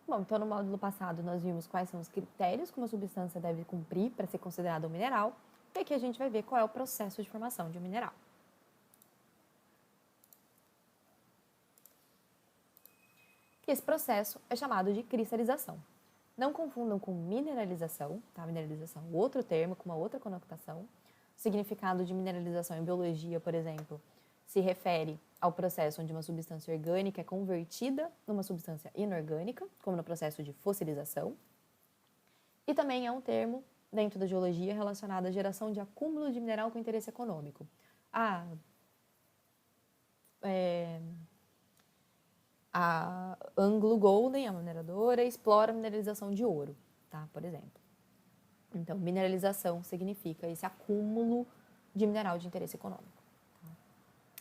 Bom, então no módulo passado nós vimos quais são os critérios que uma substância deve cumprir para ser considerada um mineral, e aqui a gente vai ver qual é o processo de formação de um mineral. Esse processo é chamado de cristalização. Não confundam com mineralização, tá? Mineralização é outro termo com uma outra conotação. O significado de mineralização em biologia, por exemplo, se refere ao processo onde uma substância orgânica é convertida numa substância inorgânica, como no processo de fossilização. E também é um termo, dentro da geologia, relacionado à geração de acúmulo de mineral com interesse econômico. A Anglo Golden, a mineradora, explora a mineralização de ouro, tá? Por exemplo. Então, mineralização significa esse acúmulo de mineral de interesse econômico.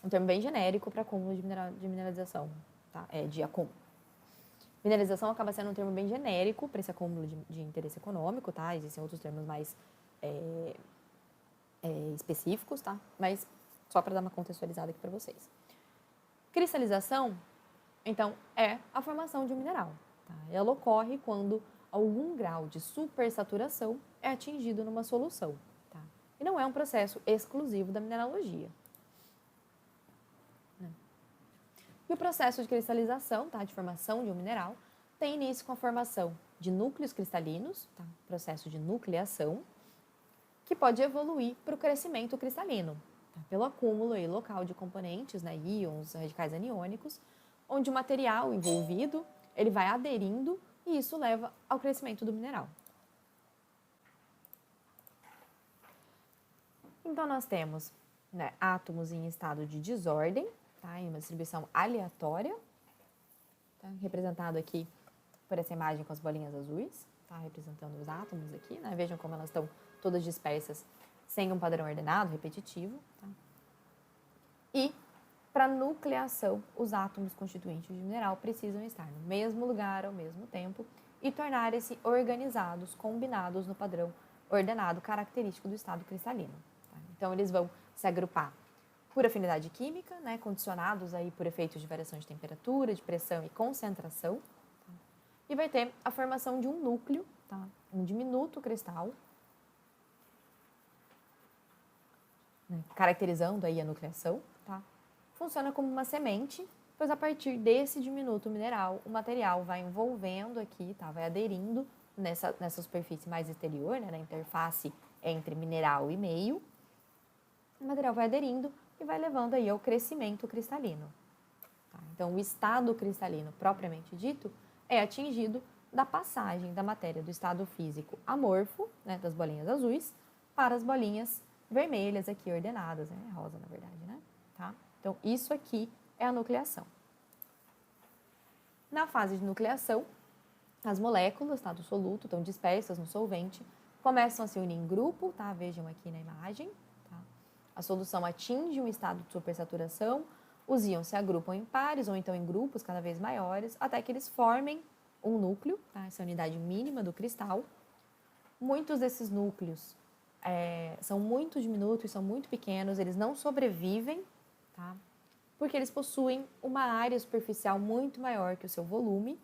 Um termo bem genérico para acúmulo de mineralização, tá? De acúmulo. Mineralização acaba sendo um termo bem genérico para esse acúmulo de interesse econômico, tá? Existem outros termos mais específicos, tá? Mas só para dar uma contextualizada aqui para vocês. Cristalização, então, é a formação de um mineral, tá? Ela ocorre quando algum grau de supersaturação é atingido numa solução, tá? E não é um processo exclusivo da mineralogia. E o processo de cristalização, tá, de formação de um mineral, tem início com a formação de núcleos cristalinos, tá, processo de nucleação, que pode evoluir para o crescimento cristalino, tá, pelo acúmulo aí local de componentes, né, íons, radicais aniônicos, onde o material envolvido ele vai aderindo e isso leva ao crescimento do mineral. Então, nós temos, né, átomos em estado de desordem, tá, em uma distribuição aleatória, tá, representado aqui por essa imagem com as bolinhas azuis, tá, representando os átomos aqui, né, vejam como elas estão todas dispersas sem um padrão ordenado, repetitivo. Tá? E, para nucleação, os átomos constituintes de mineral precisam estar no mesmo lugar ao mesmo tempo e tornarem-se organizados, combinados no padrão ordenado característico do estado cristalino. Tá? Então, eles vão se agrupar por afinidade química, né, condicionados aí por efeitos de variação de temperatura, de pressão e concentração. Tá? E vai ter a formação de um núcleo, tá? Um diminuto cristal, né, caracterizando aí a nucleação. Tá? Funciona como uma semente, pois a partir desse diminuto mineral, o material vai envolvendo aqui, tá? Vai aderindo nessa superfície mais exterior, né, na interface entre mineral e meio. O material vai aderindo e vai levando aí ao crescimento cristalino. Tá? Então, o estado cristalino, propriamente dito, é atingido da passagem da matéria do estado físico amorfo, né, das bolinhas azuis, para as bolinhas vermelhas aqui ordenadas, né, rosa na verdade, né? Tá? Então, isso aqui é a nucleação. Na fase de nucleação, as moléculas, tá, do soluto estão dispersas no solvente, começam a se unir em grupo, tá? Vejam aqui na imagem. A solução atinge um estado de supersaturação, os íons se agrupam em pares ou então em grupos cada vez maiores, até que eles formem um núcleo, tá? Essa é a unidade mínima do cristal. Muitos desses núcleos são muito diminutos, são muito pequenos, eles não sobrevivem, tá? Porque eles possuem uma área superficial muito maior que o seu volume.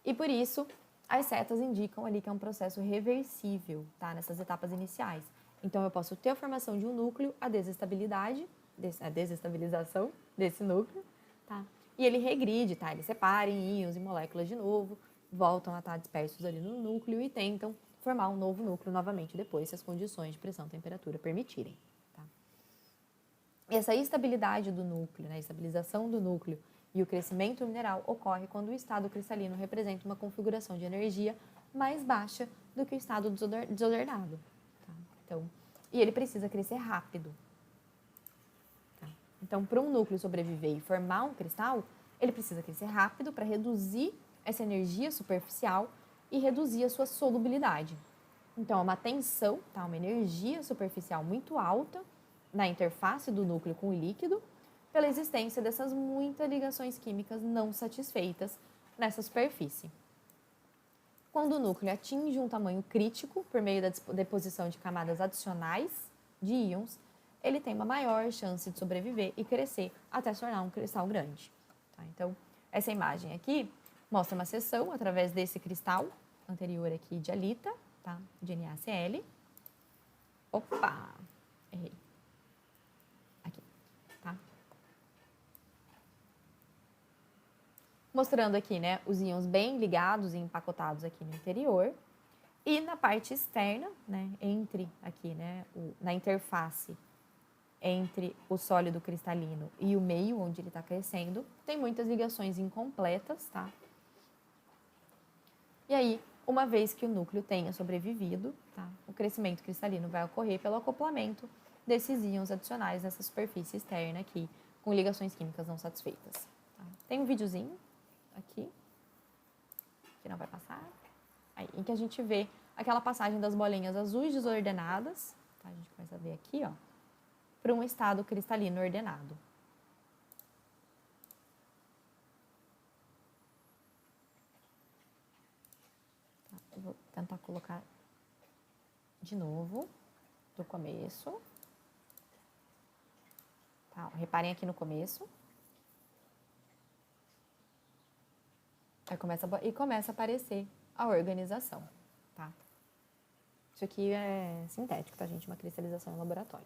E por isso, as setas indicam ali que é um processo reversível, tá? Nessas etapas iniciais. Então, eu posso ter a formação de um núcleo, a desestabilização desse núcleo, tá? E ele regride, tá? Ele separa em íons e moléculas de novo, voltam a estar dispersos ali no núcleo e tentam formar um novo núcleo novamente depois, se as condições de pressão e temperatura permitirem, tá? Essa estabilidade do núcleo, né? A estabilização do núcleo e o crescimento mineral ocorre quando o estado cristalino representa uma configuração de energia mais baixa do que o estado desordenado. Então, e ele precisa crescer rápido. Tá? Então, para um núcleo sobreviver e formar um cristal, ele precisa crescer rápido para reduzir essa energia superficial e reduzir a sua solubilidade. Então, é uma tensão, tá? Uma energia superficial muito alta na interface do núcleo com o líquido, pela existência dessas muitas ligações químicas não satisfeitas nessa superfície. Quando o núcleo atinge um tamanho crítico, por meio da deposição de camadas adicionais de íons, ele tem uma maior chance de sobreviver e crescer até se tornar um cristal grande. Tá? Então, essa imagem aqui Mostra uma seção através desse cristal anterior aqui de halita, tá? De NaCl. Opa! Errei. Aqui, tá? Mostrando aqui, né, os íons bem ligados e empacotados aqui no interior. E na parte externa, né, entre aqui, né, na interface entre o sólido cristalino e o meio onde ele está crescendo, tem muitas ligações incompletas, tá? E aí, uma vez que o núcleo tenha sobrevivido, tá, o crescimento cristalino vai ocorrer pelo acoplamento desses íons adicionais nessa superfície externa aqui, com ligações químicas não satisfeitas. Tá? Tem um videozinho aqui, que não vai passar, aí, em que a gente vê aquela passagem das bolinhas azuis desordenadas, tá? A gente começa a ver aqui, ó, para um estado cristalino ordenado. Tá, eu vou tentar colocar de novo, do começo. Tá, reparem aqui no começo. Aí começa a aparecer a organização, tá? Isso aqui é sintético, tá, gente? Uma cristalização em laboratório.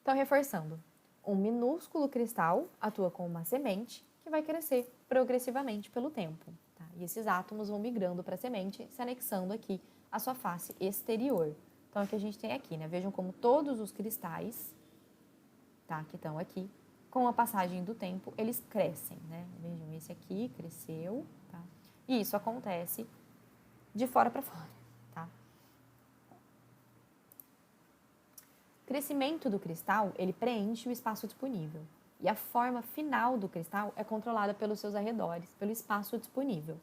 Então, reforçando, um minúsculo cristal atua como uma semente que vai crescer progressivamente pelo tempo. Tá? E esses átomos vão migrando para a semente, se anexando aqui à sua face exterior. Então, é o que a gente tem aqui, né? Vejam como todos os cristais, tá, que estão aqui, com a passagem do tempo, eles crescem, né? Vejam, esse aqui cresceu, tá? E isso acontece de fora para fora, tá? O crescimento do cristal, ele preenche o espaço disponível. E a forma final do cristal é controlada pelos seus arredores, pelo espaço disponível.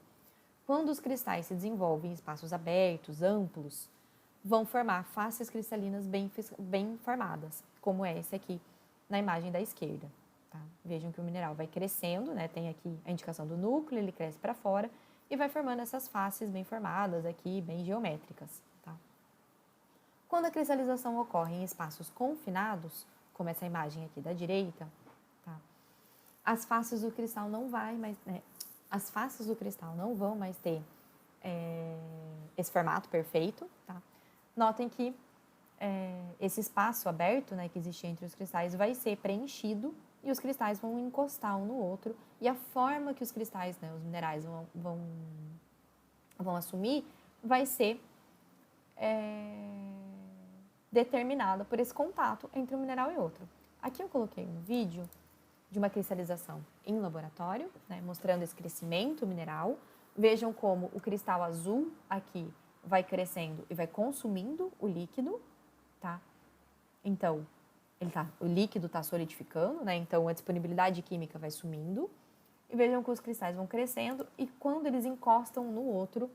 Quando os cristais se desenvolvem em espaços abertos, amplos, vão formar faces cristalinas bem formadas, como é esse aqui na imagem da esquerda. Tá? Vejam que o mineral vai crescendo, né? Tem aqui a indicação do núcleo, ele cresce para fora e vai formando essas faces bem formadas aqui, bem geométricas. Tá? Quando a cristalização ocorre em espaços confinados, como essa imagem aqui da direita, tá? As faces do cristal não as faces do cristal não vão mais ter esse formato perfeito, tá? Notem que esse espaço aberto, né, que existe entre os cristais vai ser preenchido e os cristais vão encostar um no outro e a forma que os cristais, né, os minerais vão assumir vai ser determinada por esse contato entre um mineral e outro. Aqui eu coloquei um vídeo de uma cristalização em laboratório, né, mostrando esse crescimento mineral. Vejam como o cristal azul aqui vai crescendo e vai consumindo o líquido, tá? Então, o líquido está solidificando, né? Então, a disponibilidade química vai sumindo. E vejam que os cristais vão crescendo e quando eles encostam um no outro,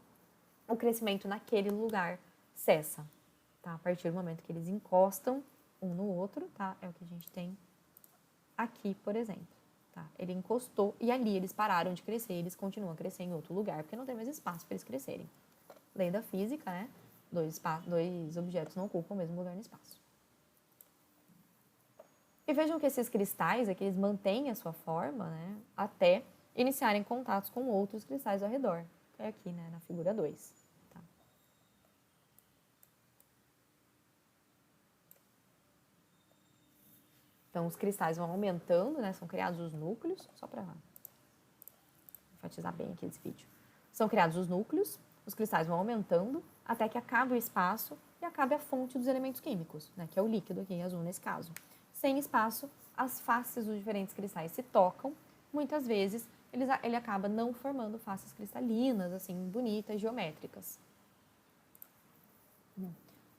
o crescimento naquele lugar cessa, tá? A partir do momento que eles encostam um no outro, tá? É o que a gente tem aqui, por exemplo. Tá? Ele encostou e ali eles pararam de crescer, eles continuam a crescer em outro lugar, porque não tem mais espaço para eles crescerem. Lei da física, né? Dois objetos não ocupam o mesmo lugar no espaço. E vejam que esses cristais aqui, eles mantêm a sua forma, né? Até iniciarem contatos com outros cristais ao redor. Que é aqui, né? Na figura 2. Tá? Então, os cristais vão aumentando, né? São criados os núcleos, só para enfatizar bem aqui esse vídeo. São criados os núcleos, os cristais vão aumentando até que acabe o espaço e acabe a fonte dos elementos químicos, né? Que é o líquido aqui, azul nesse caso. Sem espaço, as faces dos diferentes cristais se tocam. Muitas vezes, ele acaba não formando faces cristalinas, assim, bonitas, geométricas.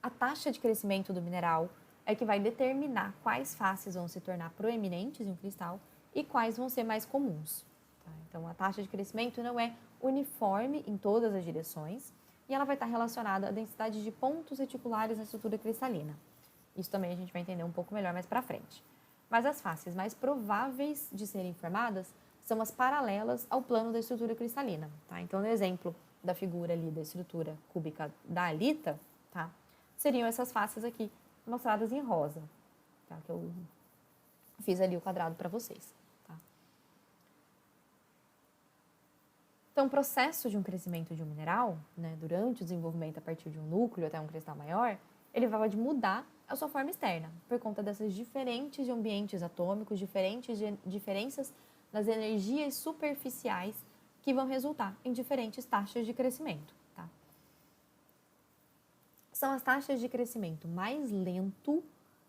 A taxa de crescimento do mineral é que vai determinar quais faces vão se tornar proeminentes em um cristal e quais vão ser mais comuns. Tá? Então, a taxa de crescimento não é uniforme em todas as direções e ela vai estar relacionada à densidade de pontos reticulares na estrutura cristalina. Isso também a gente vai entender um pouco melhor mais para frente. Mas as faces mais prováveis de serem formadas são as paralelas ao plano da estrutura cristalina. Tá? Então, no exemplo da figura ali da estrutura cúbica da halita, tá? Seriam essas faces aqui mostradas em rosa, tá? Que eu fiz ali o quadrado para vocês. Tá? Então, o processo de um crescimento de um mineral, né, durante o desenvolvimento a partir de um núcleo até um cristal maior, ele vai mudar a sua forma externa, por conta dessas diferentes ambientes atômicos, diferenças nas energias superficiais que vão resultar em diferentes taxas de crescimento. Tá? São as taxas de crescimento mais lento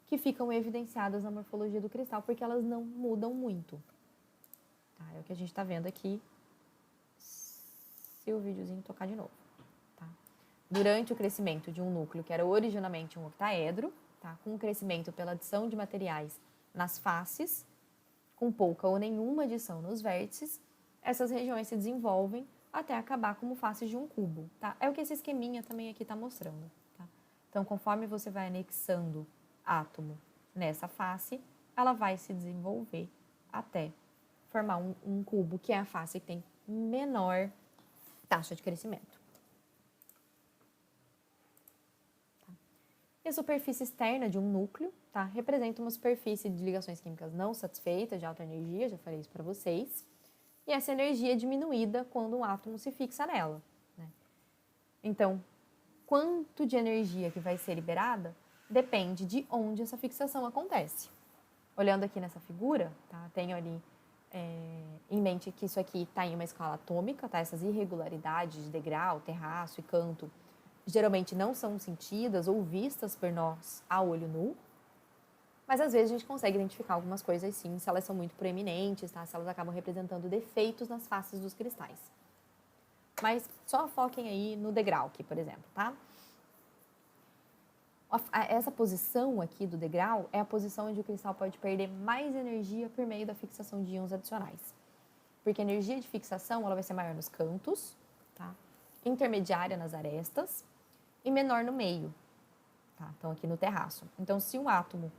que ficam evidenciadas na morfologia do cristal, porque elas não mudam muito. Tá? É o que a gente está vendo aqui, se o videozinho tocar de novo. Tá? Durante o crescimento de um núcleo que era originalmente um octaedro, tá? Com o crescimento pela adição de materiais nas faces, com pouca ou nenhuma adição nos vértices, essas regiões se desenvolvem até acabar como faces de um cubo. Tá? É o que esse esqueminha também aqui está mostrando. Tá? Então, conforme você vai anexando átomo nessa face, ela vai se desenvolver até formar um cubo, que é a face que tem menor taxa de crescimento. Tá? E a superfície externa de um núcleo, tá? Representa uma superfície de ligações químicas não satisfeitas, de alta energia, já falei isso para vocês. E essa energia é diminuída quando um átomo se fixa nela. Né? Então, quanto de energia que vai ser liberada depende de onde essa fixação acontece. Olhando aqui nessa figura, tá? Tenho ali em mente que isso aqui está em uma escala atômica, tá? Essas irregularidades de degrau, terraço e canto geralmente não são sentidas ou vistas por nós a olho nu, mas às vezes a gente consegue identificar algumas coisas sim, se elas são muito proeminentes, tá? Se elas acabam representando defeitos nas faces dos cristais. Mas só foquem aí no degrau aqui, por exemplo, tá? Essa posição aqui do degrau é a posição onde o cristal pode perder mais energia por meio da fixação de íons adicionais. Porque a energia de fixação ela vai ser maior nos cantos, tá? Intermediária nas arestas e menor no meio, tá? Então aqui no terraço. Então se um átomo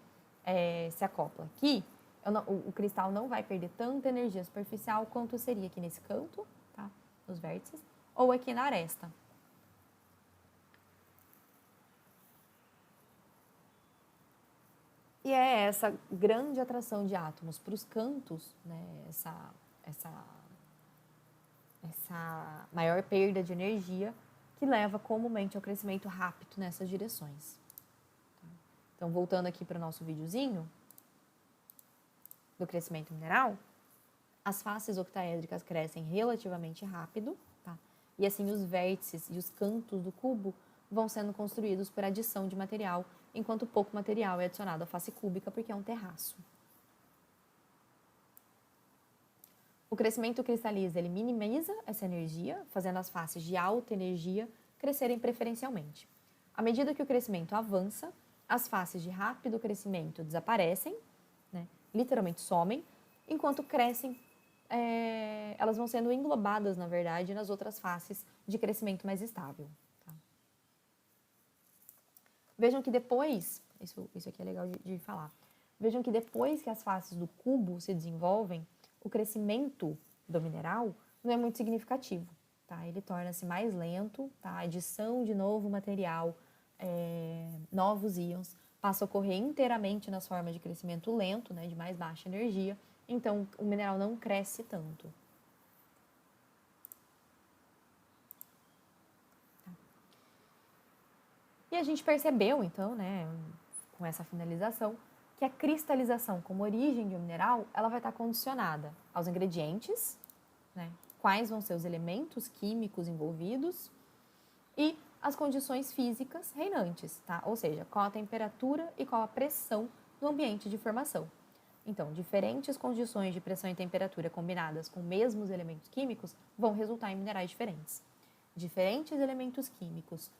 se acopla aqui, o cristal não vai perder tanta energia superficial quanto seria aqui nesse canto, tá? Nos vértices, ou aqui na aresta. E é essa grande atração de átomos para os cantos, né, essa maior perda de energia que leva comumente ao crescimento rápido nessas direções. Então, voltando aqui para o nosso videozinho do crescimento mineral, as faces octaédricas crescem relativamente rápido, tá? E assim os vértices e os cantos do cubo vão sendo construídos por adição de material, enquanto pouco material é adicionado à face cúbica porque é um terraço. O crescimento cristaliza, ele minimiza essa energia, fazendo as faces de alta energia crescerem preferencialmente. À medida que o crescimento avança, as faces de rápido crescimento desaparecem, né, literalmente somem, enquanto crescem, elas vão sendo englobadas, na verdade, nas outras faces de crescimento mais estável. Tá? Vejam que depois, isso aqui é legal de falar, vejam que depois que as faces do cubo se desenvolvem, o crescimento do mineral não é muito significativo. Tá? Ele torna-se mais lento, tá? A adição de novo material, novos íons, passa a ocorrer inteiramente nas formas de crescimento lento, né, de mais baixa energia, então o mineral não cresce tanto. Tá. E a gente percebeu, então, né, com essa finalização, que a cristalização como origem de um mineral, ela vai estar condicionada aos ingredientes, né, quais vão ser os elementos químicos envolvidos e as condições físicas reinantes, tá? Ou seja, qual a temperatura e qual a pressão no ambiente de formação. Então, diferentes condições de pressão e temperatura combinadas com mesmos elementos químicos vão resultar em minerais diferentes. Diferentes elementos químicos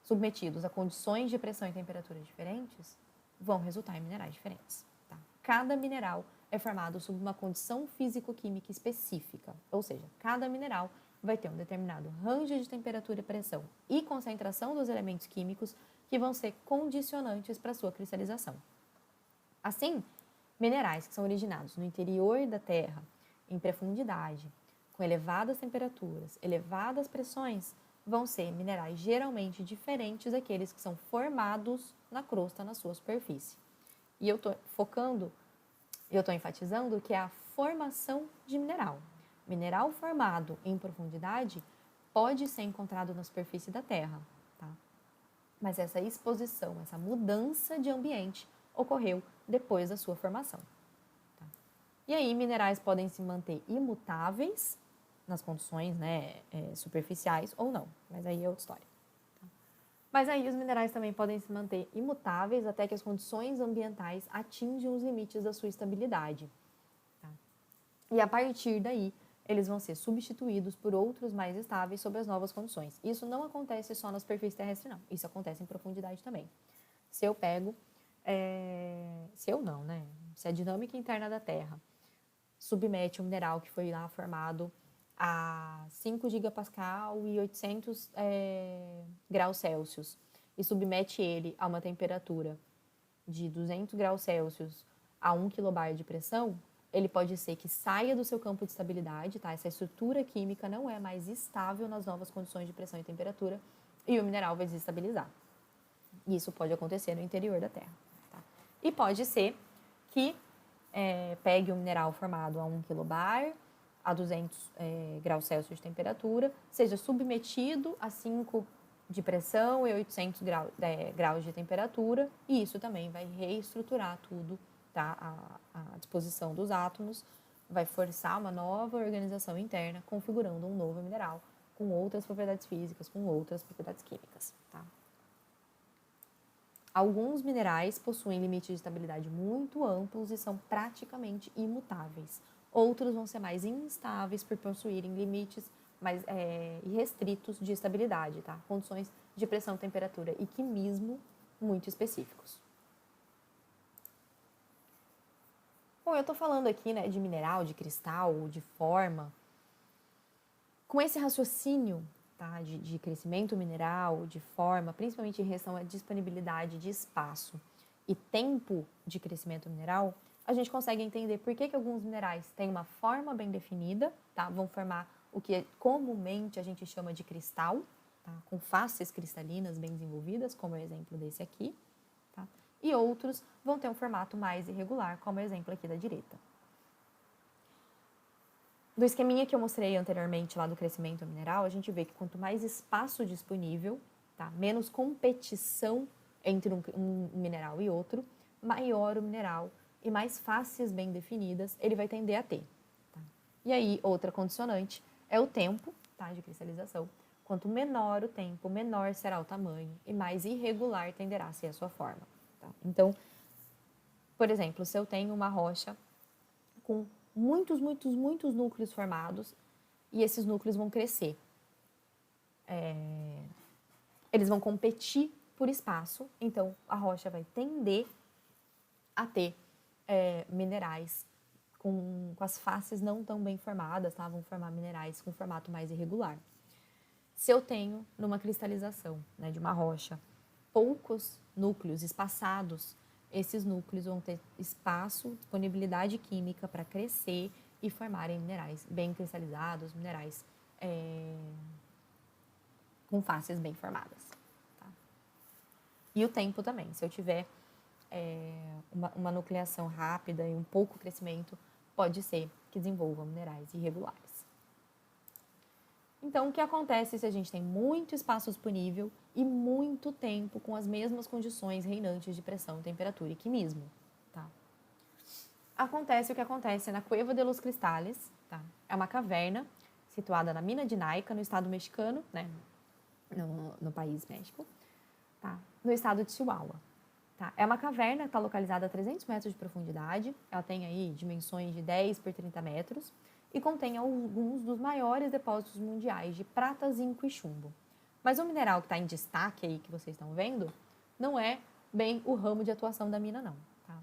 submetidos a condições de pressão e temperatura diferentes vão resultar em minerais diferentes. Tá? Cada mineral é formado sob uma condição físico-química específica, ou seja, cada mineral vai ter um determinado range de temperatura e pressão e concentração dos elementos químicos que vão ser condicionantes para a sua cristalização. Assim, minerais que são originados no interior da Terra, em profundidade, com elevadas temperaturas, elevadas pressões, vão ser minerais geralmente diferentes daqueles que são formados na crosta, na sua superfície. E eu estou enfatizando que é a formação de mineral. Mineral formado em profundidade pode ser encontrado na superfície da Terra, tá? Mas essa exposição, essa mudança de ambiente ocorreu depois da sua formação. Tá? E aí, minerais podem se manter imutáveis nas condições, né, superficiais ou não, mas aí é outra história. Tá? Mas aí os minerais também podem se manter imutáveis até que as condições ambientais atinjam os limites da sua estabilidade. Tá? E a partir daí, eles vão ser substituídos por outros mais estáveis sob as novas condições. Isso não acontece só na superfície terrestre, não. Isso acontece em profundidade também. Se eu pego... se eu não, né? Se a dinâmica interna da Terra submete um mineral que foi lá formado a 5 gigapascal e 800 graus Celsius e submete ele a uma temperatura de 200 graus Celsius a 1 kbar de pressão, ele pode ser que saia do seu campo de estabilidade, tá? Essa estrutura química não é mais estável nas novas condições de pressão e temperatura e o mineral vai desestabilizar. E isso pode acontecer no interior da Terra. Tá? E pode ser que pegue um mineral formado a 1 kbar, a 200 graus Celsius de temperatura, seja submetido a 5 de pressão e 800 graus de temperatura, e isso também vai reestruturar tudo, tá? A disposição dos átomos, vai forçar uma nova organização interna, configurando um novo mineral com outras propriedades físicas, com outras propriedades químicas. Tá? Alguns minerais possuem limites de estabilidade muito amplos e são praticamente imutáveis. Outros vão ser mais instáveis por possuírem limites mais restritos de estabilidade, tá? Condições de pressão, temperatura e quimismo muito específicos. Bom, eu estou falando aqui, né, de mineral, de cristal, de forma. Com esse raciocínio, tá, de crescimento mineral, de forma, principalmente em relação à disponibilidade de espaço e tempo de crescimento mineral, a gente consegue entender por que alguns minerais têm uma forma bem definida, tá? Vão formar o que comumente a gente chama de cristal, tá? Com faces cristalinas bem desenvolvidas, como é o exemplo desse aqui. Tá? E outros vão ter um formato mais irregular, como é o exemplo aqui da direita. Do esqueminha que eu mostrei anteriormente lá do crescimento mineral, a gente vê que quanto mais espaço disponível, tá? Menos competição entre um mineral e outro, maior o mineral e mais faces bem definidas ele vai tender a ter. Tá? E aí, outra condicionante é o tempo, tá, de cristalização. Quanto menor o tempo, menor será o tamanho e mais irregular tenderá a ser a sua forma. Tá? Então, por exemplo, se eu tenho uma rocha com muitos núcleos formados e esses núcleos vão crescer. Eles vão competir por espaço, então a rocha vai tender a ter minerais com as faces não tão bem formadas, tá? Vão formar minerais com formato mais irregular. Se eu tenho numa cristalização, né, de uma rocha poucos núcleos espaçados, esses núcleos vão ter espaço, disponibilidade química para crescer e formarem minerais bem cristalizados, minerais com faces bem formadas. Tá? E o tempo também. Se eu tiver uma nucleação rápida e um pouco crescimento, pode ser que desenvolvam minerais irregulares. Então, o que acontece se a gente tem muito espaço disponível e muito tempo com as mesmas condições reinantes de pressão, temperatura e quimismo? Tá? Acontece o que acontece na Cueva de los Cristales. Tá? É uma caverna situada na mina de Naica, no estado mexicano, né? no país México, tá? No estado de Chihuahua. Tá? É uma caverna que está localizada a 300 metros de profundidade. Ela tem aí dimensões de 10 por 30 metros. E contém alguns dos maiores depósitos mundiais de prata, zinco e chumbo. Mas o mineral que está em destaque aí, que vocês estão vendo, não é bem o ramo de atuação da mina, não. Tá?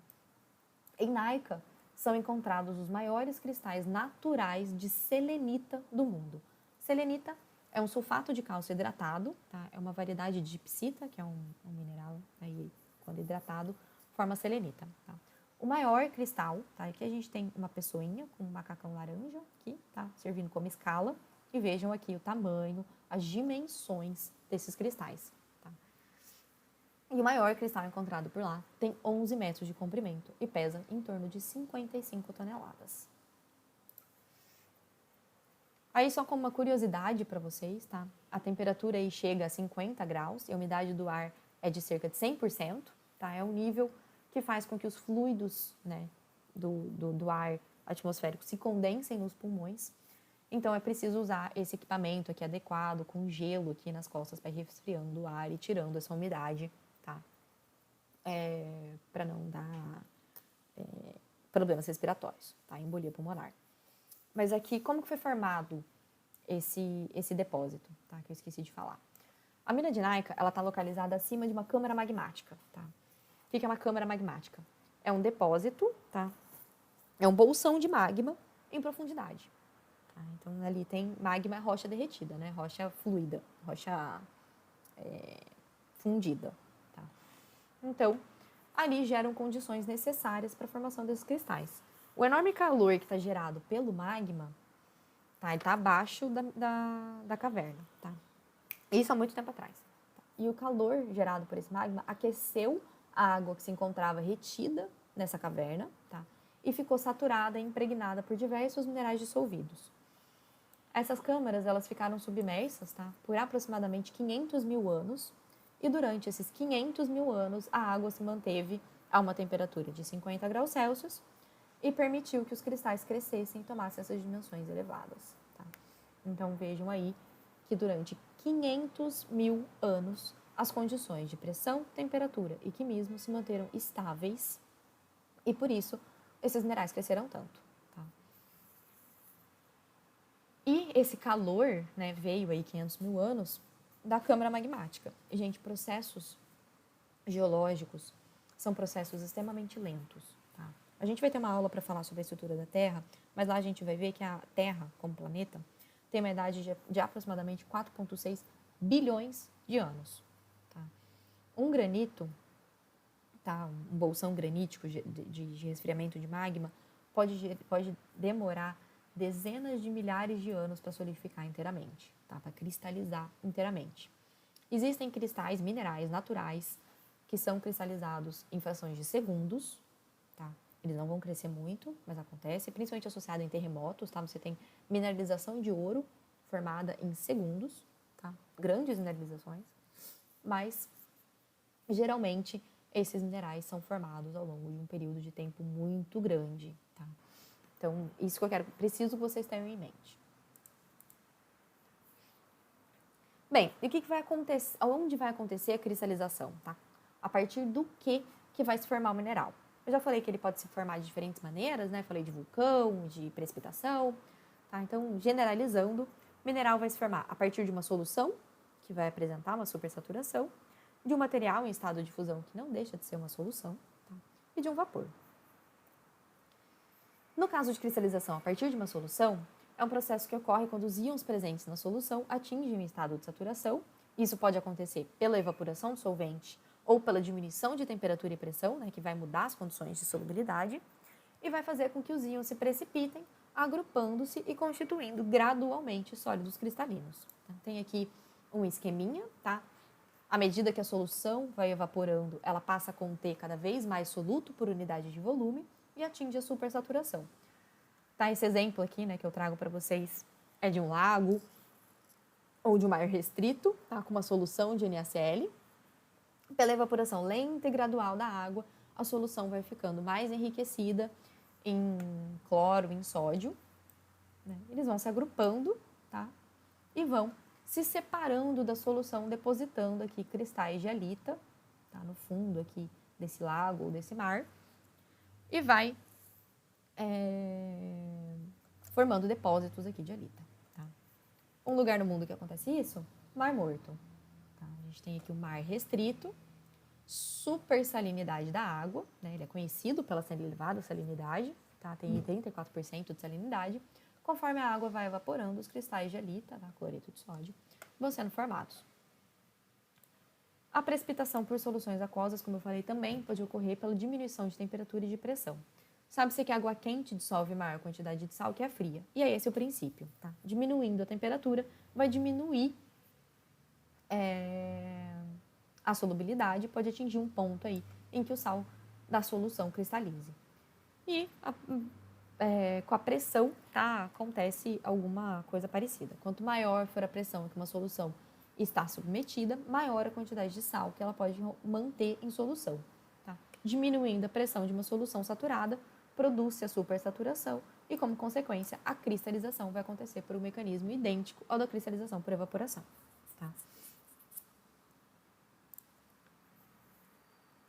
Em Naica, são encontrados os maiores cristais naturais de selenita do mundo. Selenita é um sulfato de cálcio hidratado, tá? É uma variedade de gipsita, que é um mineral, aí, quando hidratado, forma selenita. Tá? O maior cristal, tá? Aqui a gente tem uma pessoinha com um macacão laranja, aqui, tá? Servindo como escala. E vejam aqui o tamanho, as dimensões desses cristais. Tá? E o maior cristal encontrado por lá tem 11 metros de comprimento e pesa em torno de 55 toneladas. Aí, só como uma curiosidade para vocês, tá? A temperatura aí chega a 50 graus e a umidade do ar é de cerca de 100%, tá? É um nível que faz com que os fluidos, né, do ar atmosférico se condensem nos pulmões. Então, é preciso usar esse equipamento aqui adequado, com gelo aqui nas costas, para ir resfriando o ar e tirando essa umidade, tá? Para não dar problemas respiratórios, tá? Embolia pulmonar. Mas aqui, como que foi formado esse depósito, tá? Que eu esqueci de falar. A mina de Naica, ela está localizada acima de uma câmara magmática, tá? O que é uma câmara magmática? É um depósito, tá? É um bolsão de magma em profundidade. Tá? Então, ali tem magma, rocha derretida, né? Rocha fluida, rocha fundida, tá? Então, ali geram condições necessárias para a formação desses cristais. O enorme calor que está gerado pelo magma, tá? Ele está abaixo da caverna, tá? Isso há muito tempo atrás. Tá? E o calor gerado por esse magma aqueceu a água que se encontrava retida nessa caverna, tá? E ficou saturada e impregnada por diversos minerais dissolvidos. Essas câmaras, elas ficaram submersas, tá? Por aproximadamente 500 mil anos, e durante esses 500 mil anos, a água se manteve a uma temperatura de 50 graus Celsius e permitiu que os cristais crescessem e tomassem essas dimensões elevadas. Tá? Então, vejam aí que durante 500 mil anos, as condições de pressão, temperatura e quimismo se manteram estáveis e, por isso, esses minerais cresceram tanto. Tá? E esse calor, né, veio aí 500 mil anos da câmara magmática. E, gente, processos geológicos são processos extremamente lentos. Tá? A gente vai ter uma aula para falar sobre a estrutura da Terra, mas lá a gente vai ver que a Terra, como planeta, tem uma idade de aproximadamente 4,6 bilhões de anos. Tá? Um granito, tá? Um bolsão granítico de resfriamento de magma, pode demorar dezenas de milhares de anos para solidificar inteiramente, tá? Para cristalizar inteiramente. Existem cristais minerais naturais que são cristalizados em frações de segundos, tá? Eles não vão crescer muito, mas acontece, principalmente associado em terremotos, tá? Você tem mineralização de ouro formada em segundos, tá? Grandes mineralizações, mas geralmente esses minerais são formados ao longo de um período de tempo muito grande, tá? Então, isso que eu preciso que vocês tenham em mente. Bem, e o que vai acontecer, onde vai acontecer a cristalização, tá? A partir do que vai se formar o mineral. Eu já falei que ele pode se formar de diferentes maneiras, né? Falei de vulcão, de precipitação, tá? Então, generalizando, o mineral vai se formar a partir de uma solução, que vai apresentar uma supersaturação, de um material em estado de fusão, que não deixa de ser uma solução, tá? E de um vapor. No caso de cristalização a partir de uma solução, é um processo que ocorre quando os íons presentes na solução atingem um estado de saturação. Isso pode acontecer pela evaporação do solvente ou pela diminuição de temperatura e pressão, né, que vai mudar as condições de solubilidade, e vai fazer com que os íons se precipitem, agrupando-se e constituindo gradualmente sólidos cristalinos. Tem aqui um esqueminha, tá? À medida que a solução vai evaporando, ela passa a conter cada vez mais soluto por unidade de volume e atinge a supersaturação. Tá, esse exemplo aqui, né, que eu trago para vocês é de um lago ou de um mar restrito, tá, com uma solução de NaCl. Pela evaporação lenta e gradual da água, a solução vai ficando mais enriquecida em cloro, em sódio. Né? Eles vão se agrupando, tá, e vão se separando da solução, depositando aqui cristais de halita, tá, no fundo aqui desse lago ou desse mar, e vai formando depósitos aqui de halita. Tá? Um lugar no mundo que acontece isso, Mar Morto. Tá? A gente tem aqui o mar restrito, super salinidade da água, né? Ele é conhecido pela elevada salinidade, tá? Tem 34% de salinidade. Conforme a água vai evaporando, os cristais de halita, tá? Cloreto de sódio, vão sendo formados. A precipitação por soluções aquosas, como eu falei, também pode ocorrer pela diminuição de temperatura e de pressão. Sabe-se que a água quente dissolve maior quantidade de sal que a fria. E é esse o princípio, tá? Diminuindo a temperatura, vai diminuir a solubilidade, pode atingir um ponto aí em que o sal da solução cristalize. E com a pressão, tá? Acontece alguma coisa parecida. Quanto maior for a pressão que uma solução está submetida, maior a quantidade de sal que ela pode manter em solução. Tá? Diminuindo a pressão de uma solução saturada, produz-se a supersaturação e, como consequência, a cristalização vai acontecer por um mecanismo idêntico ao da cristalização por evaporação. Tá?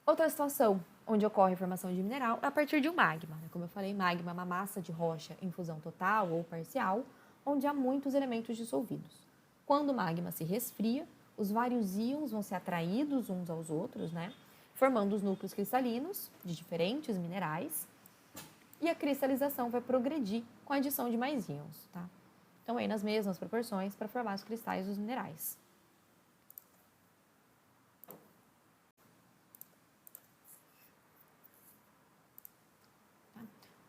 Outra situação onde ocorre a formação de mineral é a partir de um magma. Como eu falei, magma é uma massa de rocha em fusão total ou parcial, onde há muitos elementos dissolvidos. Quando o magma se resfria, os vários íons vão ser atraídos uns aos outros, né? Formando os núcleos cristalinos de diferentes minerais, e a cristalização vai progredir com a adição de mais íons, tá? Então, aí nas mesmas proporções para formar os cristais dos minerais.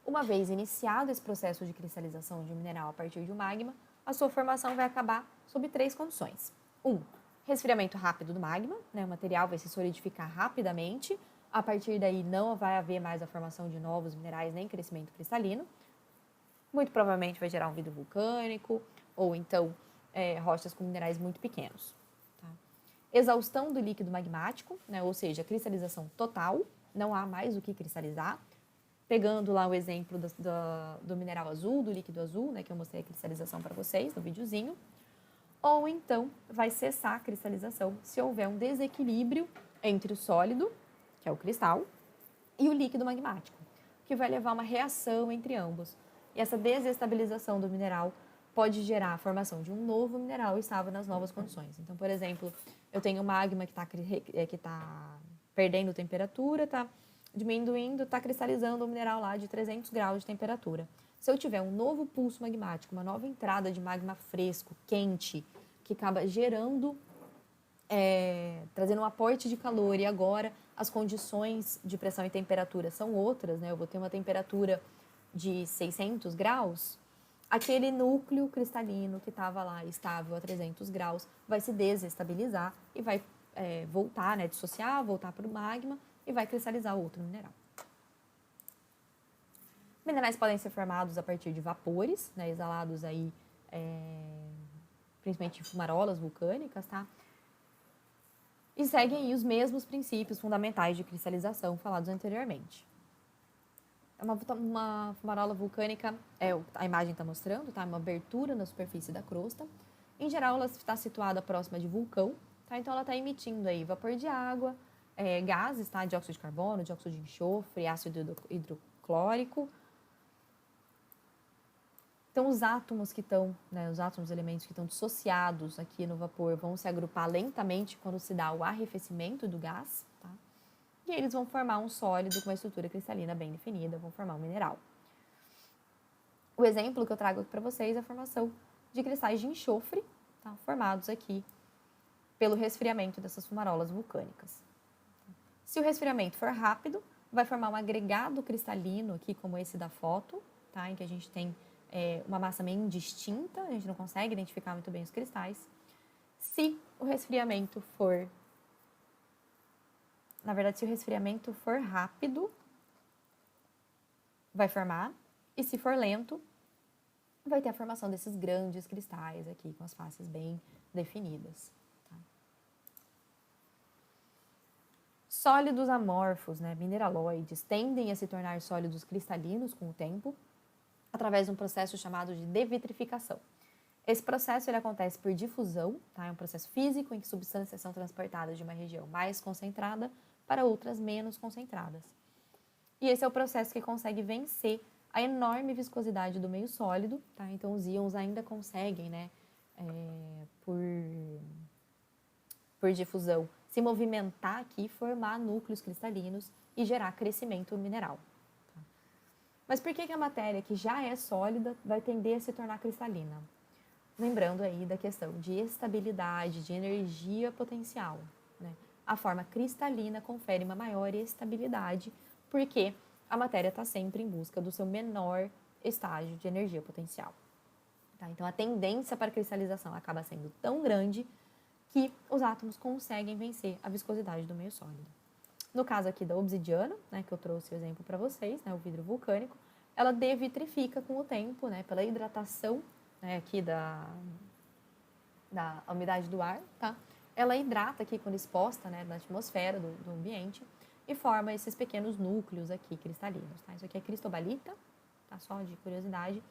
Uma vez iniciado esse processo de cristalização de um mineral a partir de um magma, a sua formação vai acabar sob 3 condições. 1. Resfriamento rápido do magma, né? O material vai se solidificar rapidamente, a partir daí não vai haver mais a formação de novos minerais nem crescimento cristalino. Muito provavelmente vai gerar um vidro vulcânico ou então rochas com minerais muito pequenos. Tá? Exaustão do líquido magmático, né? Ou seja, cristalização total, não há mais o que cristalizar. Pegando lá o exemplo do mineral azul, do líquido azul, né, que eu mostrei a cristalização para vocês no videozinho. Ou então vai cessar a cristalização se houver um desequilíbrio entre o sólido, que é o cristal, e o líquido magmático, que vai levar a uma reação entre ambos. E essa desestabilização do mineral pode gerar a formação de um novo mineral estável nas novas condições. Então, por exemplo, eu tenho magma que está perdendo temperatura, tá diminuindo, está cristalizando um mineral lá de 300 graus de temperatura. Se eu tiver um novo pulso magmático, uma nova entrada de magma fresco, quente, que acaba gerando, trazendo um aporte de calor, e agora as condições de pressão e temperatura são outras, né? Eu vou ter uma temperatura de 600 graus, aquele núcleo cristalino que estava lá estável a 300 graus vai se desestabilizar e vai voltar, né, dissociar, voltar para o magma e vai cristalizar outro mineral. Minerais podem ser formados a partir de vapores, né, exalados aí, principalmente fumarolas vulcânicas, tá? E seguem aí os mesmos princípios fundamentais de cristalização falados anteriormente. Uma fumarola vulcânica, a imagem está mostrando, tá? Uma abertura na superfície da crosta. Em geral, ela está situada próxima de vulcão, tá? Então ela está emitindo aí vapor de água, gases, tá? Dióxido de carbono, dióxido de enxofre, ácido hidroclórico. Então, os átomos os elementos que estão dissociados aqui no vapor vão se agrupar lentamente quando se dá o arrefecimento do gás, tá? E eles vão formar um sólido com uma estrutura cristalina bem definida, vão formar um mineral. O exemplo que eu trago aqui para vocês é a formação de cristais de enxofre, tá? Formados aqui pelo resfriamento dessas fumarolas vulcânicas. Se o resfriamento for rápido, vai formar um agregado cristalino aqui, como esse da foto, tá? Em que a gente tem uma massa meio indistinta, a gente não consegue identificar muito bem os cristais. Se o resfriamento for rápido, vai formar, e se for lento, vai ter a formação desses grandes cristais aqui, com as faces bem definidas. Tá? Sólidos amorfos, né, mineraloides, tendem a se tornar sólidos cristalinos com o tempo, através de um processo chamado de devitrificação. Esse processo ele acontece por difusão, tá? É um processo físico em que substâncias são transportadas de uma região mais concentrada para outras menos concentradas. E esse é o processo que consegue vencer a enorme viscosidade do meio sólido, tá? Então os íons ainda conseguem, né, por difusão, se movimentar aqui, formar núcleos cristalinos e gerar crescimento mineral. Tá? Mas por que a matéria que já é sólida vai tender a se tornar cristalina? Lembrando aí da questão de estabilidade, de energia potencial, né? A forma cristalina confere uma maior estabilidade, porque a matéria está sempre em busca do seu menor estágio de energia potencial. Tá? Então, a tendência para a cristalização acaba sendo tão grande que os átomos conseguem vencer a viscosidade do meio sólido. No caso aqui da obsidiana, né, que eu trouxe o exemplo para vocês, né, o vidro vulcânico, ela devitrifica com o tempo, né, pela hidratação, né, aqui da umidade do ar, tá? Ela hidrata aqui quando exposta, né, na atmosfera do ambiente e forma esses pequenos núcleos aqui cristalinos, tá? Isso aqui é cristobalita, tá? Só de curiosidade.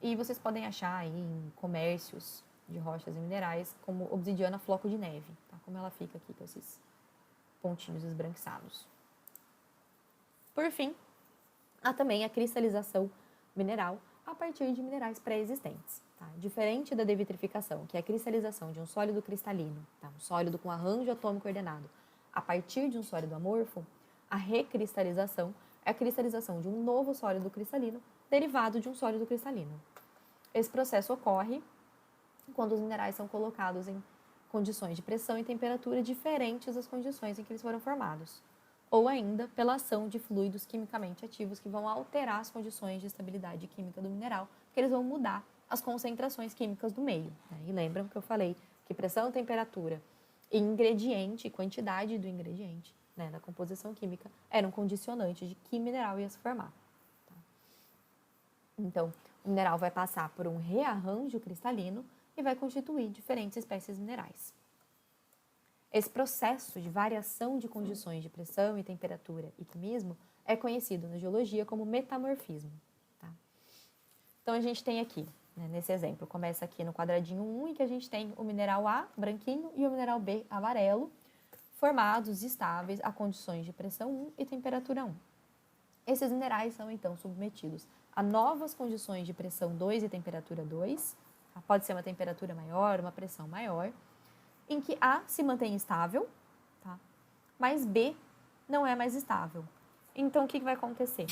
E vocês podem achar aí em comércios de rochas e minerais como obsidiana floco de neve, tá? Como ela fica aqui com esses pontinhos esbranquiçados. Por fim, há também a cristalização mineral a partir de minerais pré-existentes. Tá? Diferente da devitrificação, que é a cristalização de um sólido cristalino, tá? Um sólido com arranjo atômico ordenado, a partir de um sólido amorfo, a recristalização é a cristalização de um novo sólido cristalino derivado de um sólido cristalino. Esse processo ocorre quando os minerais são colocados em condições de pressão e temperatura diferentes das condições em que eles foram formados, ou ainda pela ação de fluidos quimicamente ativos que vão alterar as condições de estabilidade química do mineral, porque eles vão mudar as concentrações químicas do meio. Né? E lembram que eu falei que pressão, temperatura e ingrediente, quantidade do ingrediente, né, da composição química, eram condicionantes de que mineral ia se formar. Tá? Então, o mineral vai passar por um rearranjo cristalino e vai constituir diferentes espécies minerais. Esse processo de variação de condições de pressão e temperatura e quimismo é conhecido na geologia como metamorfismo. Tá? Então, a gente tem aqui, né, nesse exemplo, começa aqui no quadradinho 1, em que a gente tem o mineral A, branquinho, e o mineral B, amarelo, formados estáveis a condições de pressão 1 e temperatura 1. Esses minerais são, então, submetidos a novas condições de pressão 2 e temperatura 2, tá? Pode ser uma temperatura maior, uma pressão maior, em que A se mantém estável, tá? Mas B não é mais estável. Então, o que vai acontecer?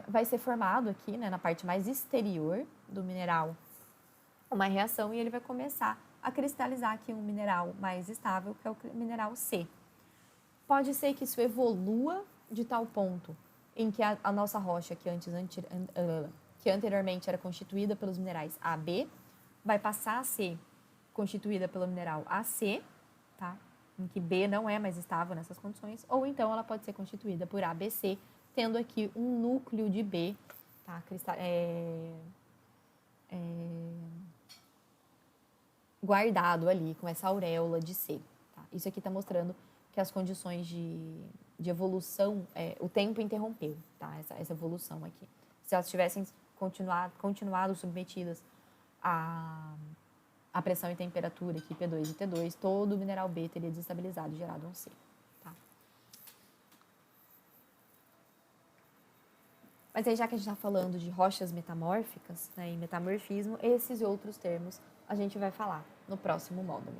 Vai ser formado aqui, né, na parte mais exterior do mineral, uma reação e ele vai começar a cristalizar aqui um mineral mais estável, que é o mineral C. Pode ser que isso evolua de tal ponto em que a nossa rocha, que anteriormente era constituída pelos minerais AB, vai passar a ser constituída pelo mineral AC, tá? Em que B não é mais estável nessas condições, ou então ela pode ser constituída por ABC, tendo aqui um núcleo de B, tá? Guardado ali com essa auréola de C. Tá? Isso aqui está mostrando que as condições de evolução, o tempo interrompeu, tá? Essa evolução aqui. Se elas tivessem continuado submetidas a pressão e temperatura aqui, P2 e T2, todo o mineral B teria desestabilizado e gerado um C. Tá? Mas aí, já que a gente está falando de rochas metamórficas, né, e metamorfismo, esses e outros termos a gente vai falar no próximo módulo.